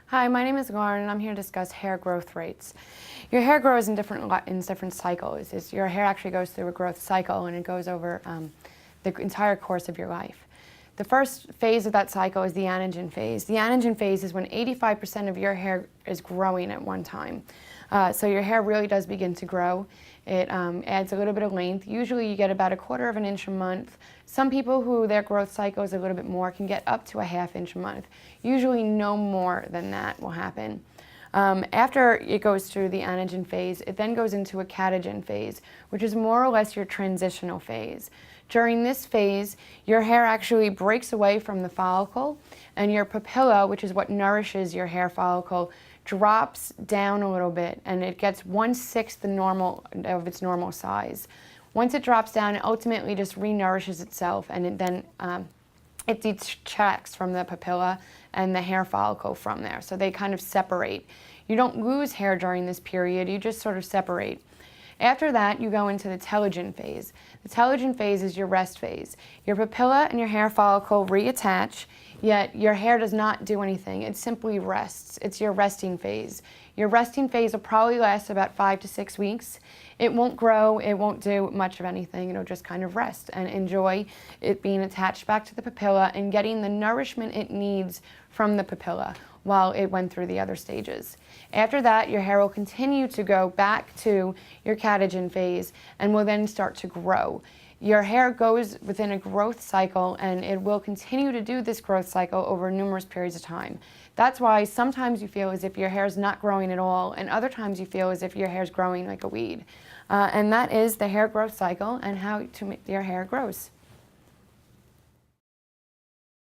Hi, my name is Lauren and I'm here to discuss hair growth rates. Your hair grows in different cycles. Your hair actually goes through a growth cycle and it goes over the entire course of your life. The first phase of that cycle is the anagen phase. The anagen phase is when 85% of your hair is growing at one time. So your hair really does begin to grow. It adds a little bit of length. Usually you get about 1/4 of an inch a month. Some people who their growth cycle is a little bit more can get up to 1/2 inch a month. Usually no more than that will happen. After it goes through the anagen phase, it then goes into a catagen phase, which is more or less your transitional phase. During this phase, your hair actually breaks away from the follicle, and your papilla, which is what nourishes your hair follicle, drops down a little bit, and it gets 1/6 of its normal size. Once it drops down, it ultimately just renourishes itself, and it detracts from the papilla and the hair follicle from there. So they kind of separate. You don't lose hair during this period, you just sort of separate. After that, you go into the telogen phase. The telogen phase is your rest phase. Your papilla and your hair follicle reattach, yet your hair does not do anything. It simply rests. It's your resting phase. Your resting phase will probably last about 5 to 6 weeks. It won't grow, it won't do much of anything. It'll just kind of rest and enjoy it being attached back to the papilla and getting the nourishment it needs from the papilla while it went through the other stages. After that, your hair will continue to go back to your catagen phase and will then start to grow. Your hair goes within a growth cycle, and it will continue to do this growth cycle over numerous periods of time. That's why sometimes you feel as if your hair is not growing at all, and other times you feel as if your hair is growing like a weed. And that is the hair growth cycle and how your hair grows.